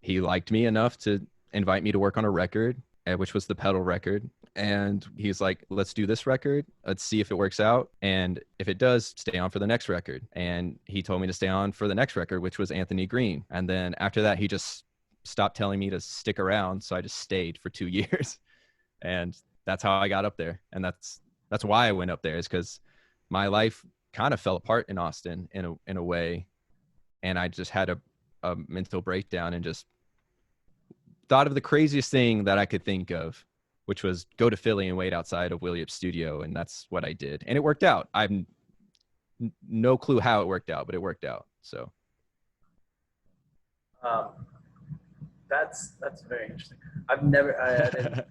he liked me enough to invite me to work on a record, which was the pedal record. And he's like, let's do this record. Let's see if it works out. And if it does, stay on for the next record. And he told me to stay on for the next record, which was Anthony Green. And then after that, he just stopped telling me to stick around. So I just stayed for 2 years. And that's how I got up there. And that's why I went up there, is because my life kind of fell apart in Austin in a way. And I just had a mental breakdown and just thought of the craziest thing that I could think of, which was go to Philly and wait outside of Will Yip's studio. And that's what I did. And it worked out. I've no clue how it worked out, but it worked out. So. That's very interesting. I didn't,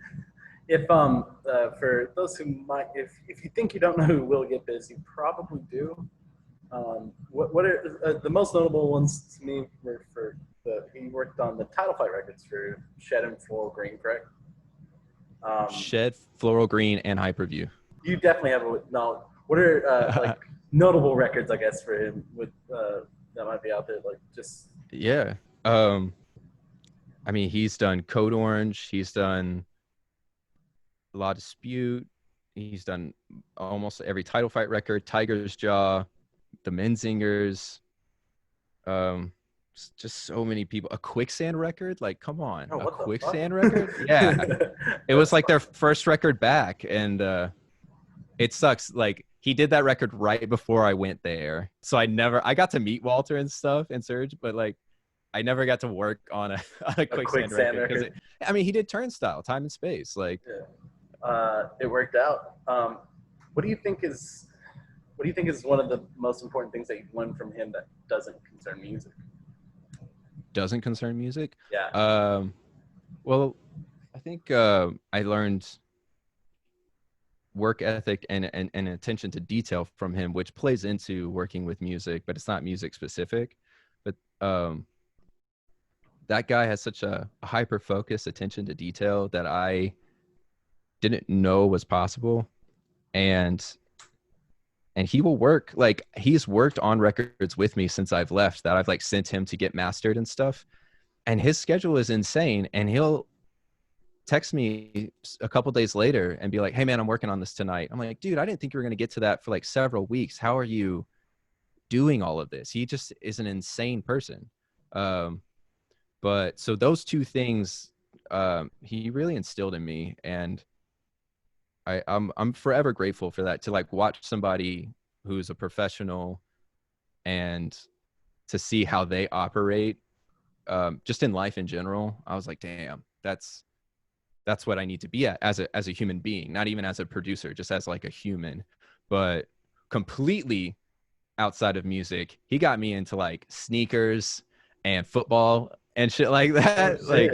if for those who might, if you think you don't know who Will Yip is, you probably do. What are the most notable ones to me were he worked on the title fight records for Shed and Floral Green, correct? Shed, Floral Green, and Hyperview. You definitely have no. What are like notable records, I guess, for him with that might be out there, like just. Yeah. I mean, he's done Code Orange. He's done La Dispute. He's done almost every title fight record. Tiger's Jaw, the Menzingers. Just so many people. A Quicksand record? Like, come on. Oh, a Quicksand record? Yeah. It was like their first record back. And it sucks. Like, he did that record right before I went there. So I got to meet Walter and stuff and Serge, but like, I never got to work on a Quicksand record. I mean, he did Turnstile, Time and Space. Like, yeah. It worked out. What do you think is one of the most important things that you've learned from him that doesn't concern music? Doesn't concern music? Yeah. Well, I think I learned work ethic and attention to detail from him, which plays into working with music, but it's not music specific. But that guy has such a hyper focused attention to detail that I didn't know was possible. And he will work, like, he's worked on records with me since I've left that I've like sent him to get mastered and stuff. And his schedule is insane. And he'll text me a couple days later and be like, hey man, I'm working on this tonight. I'm like, dude, I didn't think you were going to get to that for like several weeks. How are you doing all of this? He just is an insane person. But so those two things, he really instilled in me, and I'm forever grateful for that, to like watch somebody who's a professional and to see how they operate, just in life in general. I was like, damn, that's what I need to be at as a human being, not even as a producer, just as like a human. But completely outside of music, he got me into like sneakers and football and shit like that. Like,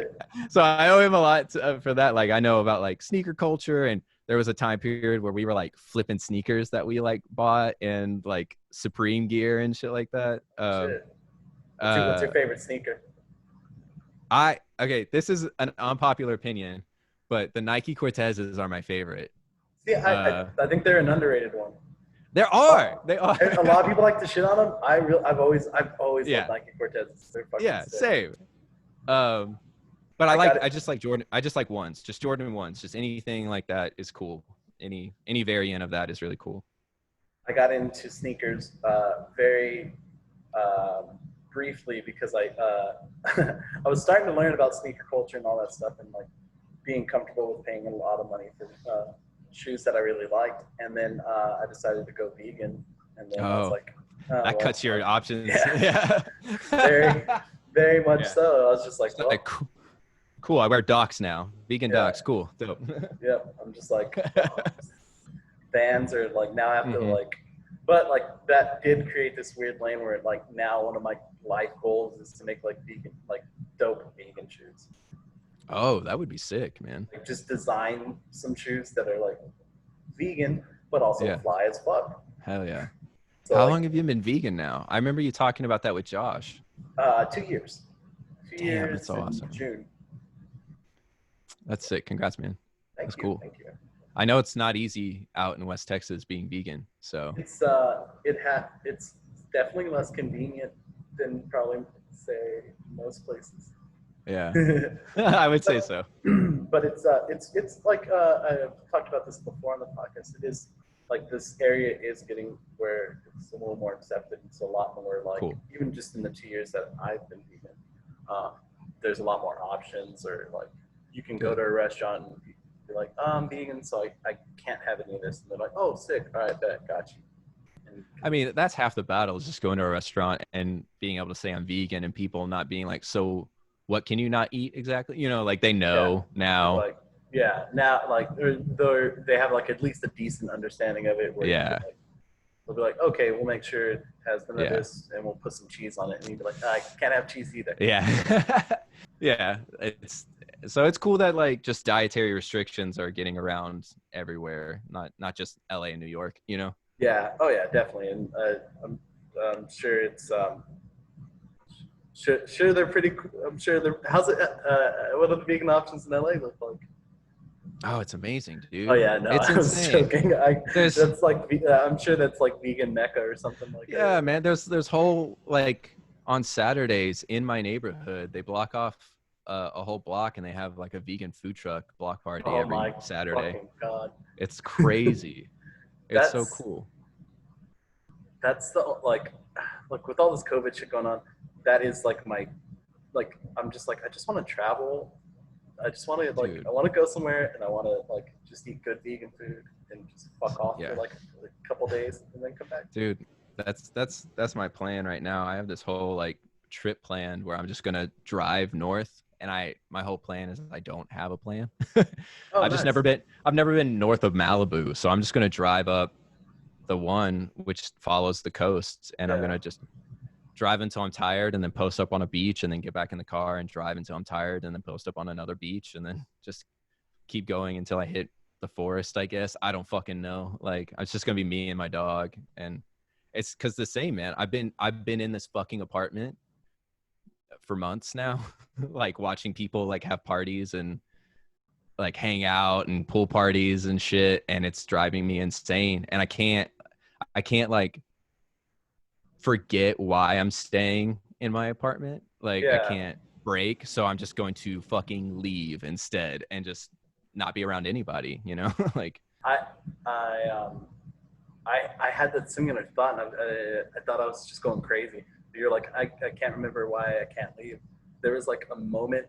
so I owe him a lot for that. Like, I know about like sneaker culture, and there was a time period where we were like flipping sneakers that we like bought, and like Supreme gear and shit like that. What's your favorite sneaker? Okay, this is an unpopular opinion, but the Nike Cortezes are my favorite. See, I think they're an underrated one. They are. A lot of people like to shit on them. I've always loved Nike Cortezes. They're fucking sick. Same. But I just like Jordan. I just like ones. Just Jordan ones. Just anything like that is cool. Any variant of that is really cool. I got into sneakers very briefly because I was starting to learn about sneaker culture and all that stuff, and like being comfortable with paying a lot of money for shoes that I really liked. And then I decided to go vegan, and then I was like, that cuts your options. Yeah. Very much so. I was just like, cool. I wear Docs now. Vegan Docs. Cool. Dope. Yeah. I'm just like, Vans are like, now I have to like, but like that did create this weird lane where like now one of my life goals is to make like vegan, like dope vegan shoes. Oh, that would be sick, man. Like just design some shoes that are like vegan, but also fly as fuck. Hell yeah. So how long have you been vegan now? I remember you talking about that with Josh. 2 years. 2 Damn, years. That's so awesome. June. That's sick. Congrats, man. That's cool. Thank you. I know it's not easy out in West Texas being vegan, so it's definitely less convenient than probably say most places. Yeah. I would say so. But it's like I've talked about this before on the podcast. It is like this area is getting where it's a little more accepted. It's a lot more like Cool. even just in the 2 years that I've been vegan, there's a lot more options. Or like you can go to a restaurant and be like, oh, I'm vegan, so I can't have any of this. And they're like, oh, sick. All right, bet, got you. And, I mean, that's half the battle, is just going to a restaurant and being able to say I'm vegan and people not being like, so what can you not eat exactly? You know, like they know now. like now like they have like at least a decent understanding of it. Where Yeah. they'll be like, okay, we'll make sure it has none of this, and we'll put some cheese on it. And you'd be like, I can't have cheese either. Yeah. Yeah. It's cool that like just dietary restrictions are getting around everywhere, not just LA and New York, you know? Yeah. Oh yeah, definitely. And I'm sure it's sure they're pretty. I'm sure they're. How's it? What are the vegan options in LA look like? Oh, it's amazing, dude. Oh yeah, no, It's I was insane. joking. That's like I'm sure that's like vegan mecca or something like that. Yeah, man. There's whole like on Saturdays in my neighborhood, they block off a whole block and they have like a vegan food truck block party every Saturday. Fucking God. It's crazy. It's so That's- cool. That's the like with all this COVID shit going on, that is like my I'm just like I just want to travel. I just want to Dude. I want to go somewhere and I want to like just eat good vegan food and just fuck off for like a couple days and then come back. Dude, that's my plan right now. I have this whole like trip planned where I'm just gonna drive north, and my whole plan is I don't have a plan. I've never been north of Malibu, so I'm just gonna drive up the one which follows the coast, and I'm gonna just drive until I'm tired and then post up on a beach and then get back in the car and drive until I'm tired and then post up on another beach and then just keep going until I hit the forest, I guess. I don't fucking know. Like it's just gonna be me and my dog. And it's because the same, man. I've been in this fucking apartment for months now, like watching people like have parties and like hang out and pool parties and shit, and it's driving me insane. And I can't like forget why I'm staying in my apartment. Like I can't break, so I'm just going to fucking leave instead and just not be around anybody, you know? Like I had that similar thought, and I thought I was just going crazy. But you're like, I can't remember why I can't leave. There was like a moment,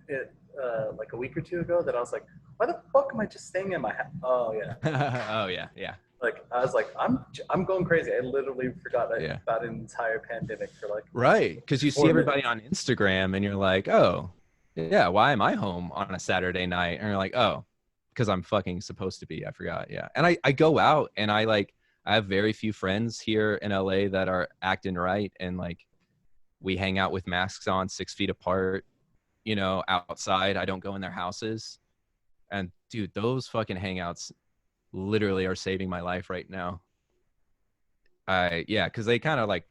like a week or two ago, that I was like, why the fuck am I just staying in my house? Oh yeah. oh yeah. Like I was like, I'm going crazy. I literally forgot about an entire pandemic for like. Right, because you see everybody on Instagram and you're like, oh, yeah, why am I home on a Saturday night? And you're like, oh, because I'm fucking supposed to be. I forgot. Yeah, and I go out and I have very few friends here in LA that are acting right, and like we hang out with masks on, 6 feet apart, you know, outside. I don't go in their houses, and dude, those fucking hangouts literally are saving my life right now. Because they kind of like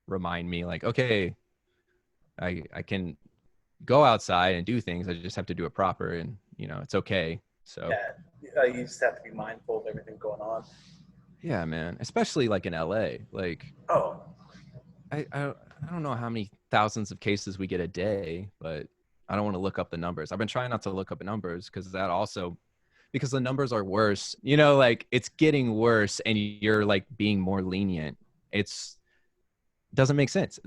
remind me like, okay, I can go outside and do things. I just have to do it proper, and you know, it's okay. So you just have to be mindful of everything going on. Yeah, man. Especially like in LA. Like I don't know how many thousands of cases we get a day, but I don't want to look up the numbers. I've been trying not to look up the numbers because the numbers are worse. You know, like it's getting worse and you're like being more lenient. Doesn't make sense.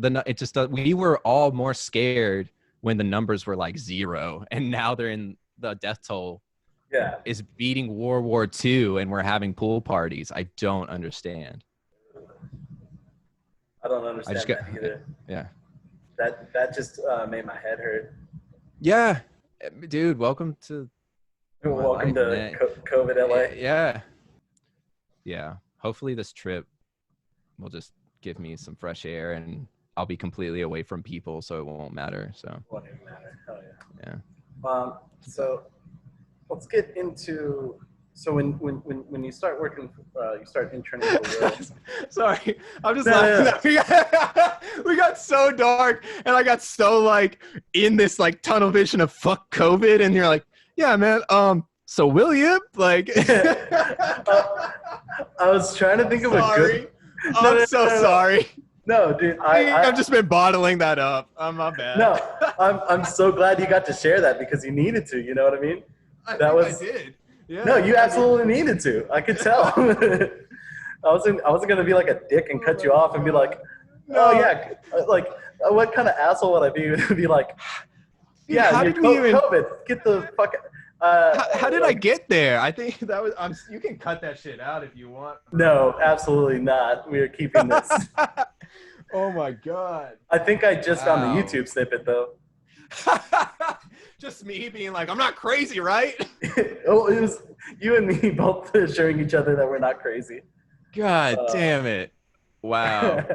We were all more scared when the numbers were like 0, and now they're in the death toll is beating World War II, and we're having pool parties. I don't understand. I don't understand that either. Yeah. That just made my head hurt. Yeah, dude. Welcome to COVID LA. Yeah. Hopefully this trip will just give me some fresh air and I'll be completely away from people, so it won't matter. So. Won't even matter. Hell yeah. Yeah. So let's get into. So when you start working, you start interning for Will. Sorry, I'm just laughing. We got so dark, and I got so like in this like tunnel vision of fuck COVID, and you're like, yeah, man. So Will Yip, like. I was trying to think of a good. I'm so sorry. No, dude, I've just been bottling that up. My bad. no, I'm so glad you got to share that because you needed to. You know what I mean? I That think was I did. Yeah. no, you absolutely needed to. I could tell. I wasn't gonna be like a dick and cut you off and be like, oh No. yeah, like what kind of asshole would I be to be like, Dude, yeah, how you're did we even? COVID. Get the fuck. How did I Like, get there? I think that was. You can cut that shit out if you want. no, absolutely not. We are keeping this. Oh my god. I think I just found the Wow. YouTube snippet though. Just me being like, I'm not crazy, right? Oh, it was you and me both assuring each other that we're not crazy. God damn it. Wow.